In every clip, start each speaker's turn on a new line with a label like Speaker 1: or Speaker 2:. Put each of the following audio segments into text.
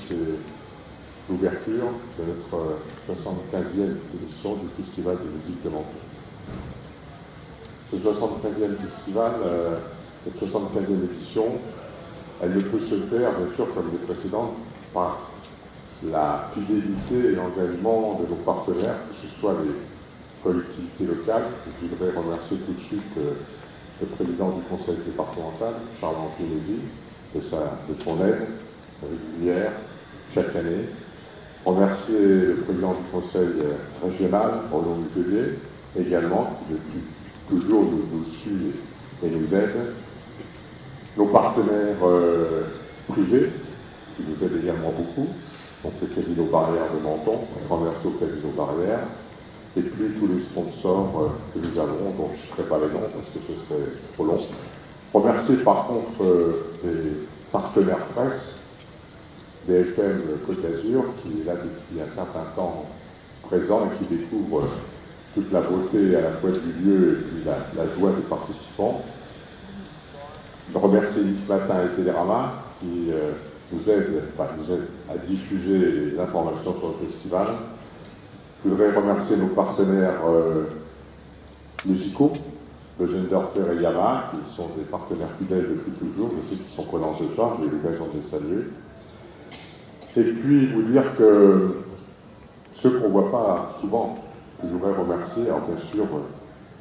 Speaker 1: c'est l'ouverture de notre 75e édition du Festival de musique de Menton. Ce 75e festival, cette 75e édition, elle ne peut se faire, bien sûr, comme les précédentes, par la fidélité et l'engagement de nos partenaires, que ce soit les collectivités locales. Je voudrais remercier tout de suite le président du conseil départemental, Charles-Ange Génézy, de son aide régulière chaque année. Remercier le président du conseil régional, Renaud Muselier, également, qui depuis toujours nous suit et nous aide. Nos partenaires privés, qui nous aident également beaucoup, donc le Casino Barrière de Menton, on remercie au Casino Barrière, et puis tous les sponsors que nous avons, dont je ne citerai pas les noms parce que ce serait trop long. Remercier par contre les partenaires presse, BFM Côte d'Azur, qui est là depuis un certain temps présent et qui découvre toute la beauté à la fois du lieu et puis la joie des participants. Je remercie ce matin et Télérama qui nous aide à diffuser les informations sur le festival. Je voudrais remercier nos partenaires musicaux, le Gendorfer et Yamaha, qui sont des partenaires fidèles depuis toujours. Je sais qu'ils sont présents ce soir, j'ai eu l'occasion de les saluer. Et puis vous dire que ceux qu'on ne voit pas souvent, que je voudrais remercier, alors bien sûr,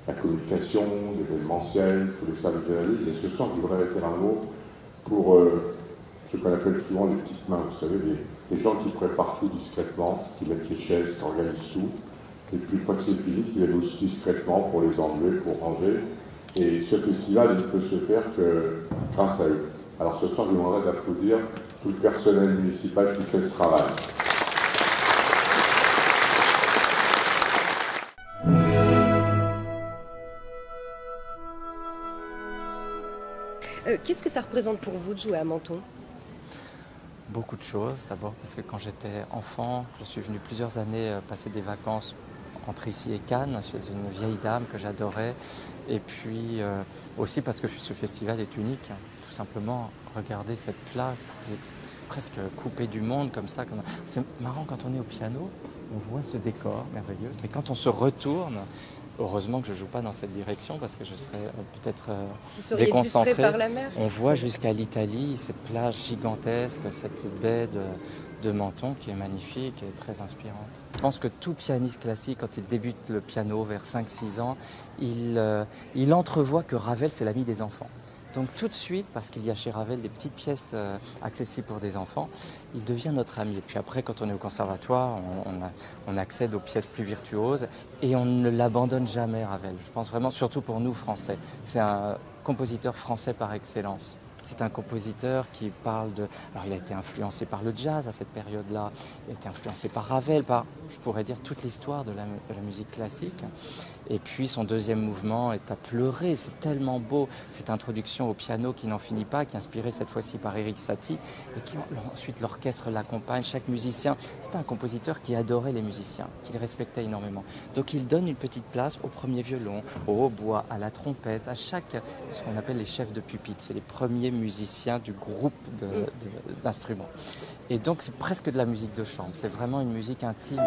Speaker 1: la communication, l'événementiel, tous les services de la ville, mais ce soir, je voudrais faire un mot pour ce qu'on appelle souvent les petites mains, vous savez, les gens qui préparent tout discrètement, qui mettent les chaises, qui organisent tout, et puis une fois que c'est fini, qui viennent aussi discrètement pour les enlever, pour ranger. Et ce festival, il ne peut se faire que grâce à eux. Alors ce soir, je vous demanderai d'applaudir tout le personnel municipal qui fait ce travail.
Speaker 2: Qu'est-ce que ça représente pour vous de jouer à Menton ?
Speaker 3: Beaucoup de choses. D'abord parce que quand j'étais enfant, je suis venu plusieurs années passer des vacances entre ici et Cannes, chez une vieille dame que j'adorais. Et puis aussi parce que ce festival est unique. Tout simplement, regarder cette place qui est presque coupée du monde comme ça. C'est marrant quand on est au piano, on voit ce décor merveilleux. Mais quand on se retourne, heureusement que je ne joue pas dans cette direction parce que je serais peut-être déconcentré.
Speaker 2: Par la mer.
Speaker 3: On voit jusqu'à l'Italie, cette plage gigantesque, cette baie de Menton qui est magnifique et très inspirante. Je pense que tout pianiste classique, quand il débute le piano vers 5-6 ans, il entrevoit que Ravel, c'est l'ami des enfants. Donc tout de suite, parce qu'il y a chez Ravel des petites pièces accessibles pour des enfants, il devient notre ami. Et puis après, quand on est au conservatoire, on accède aux pièces plus virtuoses et on ne l'abandonne jamais, Ravel. Je pense vraiment, surtout pour nous, Français. C'est un compositeur français par excellence. C'est un compositeur qui parle de... Alors il a été influencé par le jazz à cette période-là, il a été influencé par Ravel, par, je pourrais dire, toute l'histoire de la musique classique. Et puis son deuxième mouvement est à pleurer, c'est tellement beau, cette introduction au piano qui n'en finit pas, qui est inspirée cette fois-ci par Erik Satie, et qui ensuite l'orchestre l'accompagne, chaque musicien. C'était un compositeur qui adorait les musiciens, qu'il respectait énormément. Donc il donne une petite place au premier violon, au hautbois, à la trompette, à ce qu'on appelle les chefs de pupitre, c'est les premiers musiciens du groupe d'instruments. Et donc c'est presque de la musique de chambre, c'est vraiment une musique intime.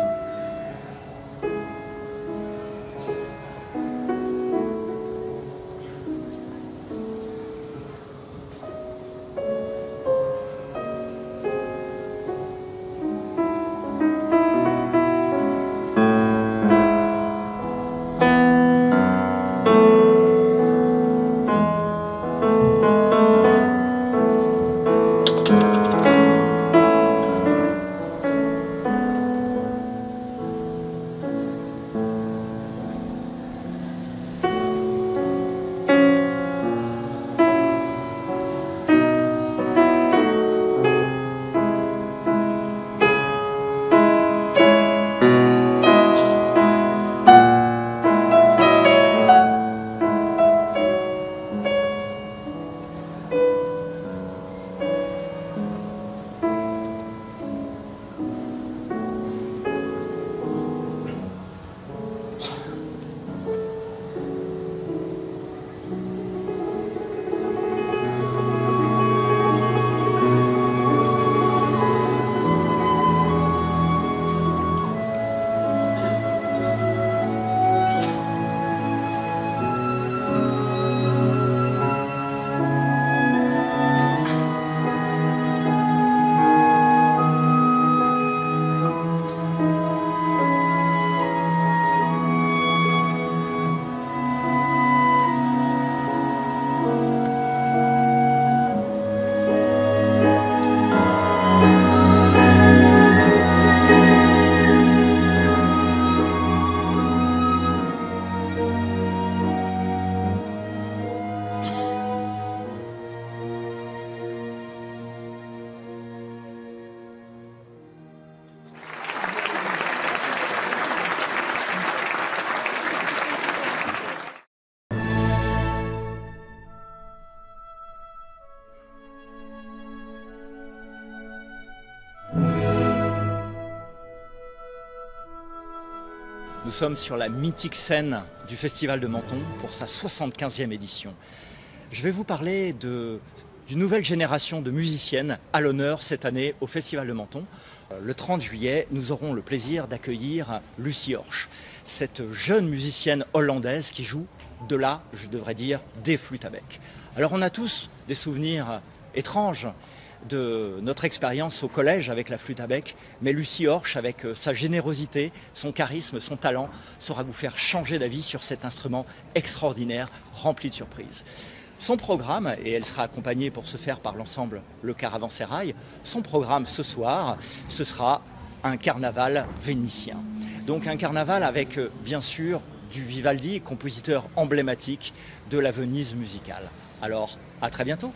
Speaker 4: Nous sommes sur la mythique scène du Festival de Menton pour sa 75e édition. Je vais vous parler d'une nouvelle génération de musiciennes à l'honneur cette année au Festival de Menton. Le 30 juillet, nous aurons le plaisir d'accueillir Lucie Horsch, cette jeune musicienne hollandaise qui joue je devrais dire, des flûtes à bec. Alors on a tous des souvenirs étranges de notre expérience au collège avec la flûte à bec, mais Lucie Horsch, avec sa générosité, son charisme, son talent, saura vous faire changer d'avis sur cet instrument extraordinaire, rempli de surprises. Son programme, et elle sera accompagnée pour ce faire par l'ensemble Le Caravansérail, son programme ce soir, ce sera un carnaval vénitien. Donc un carnaval avec, bien sûr, du Vivaldi, compositeur emblématique de la Venise musicale. Alors, à très bientôt.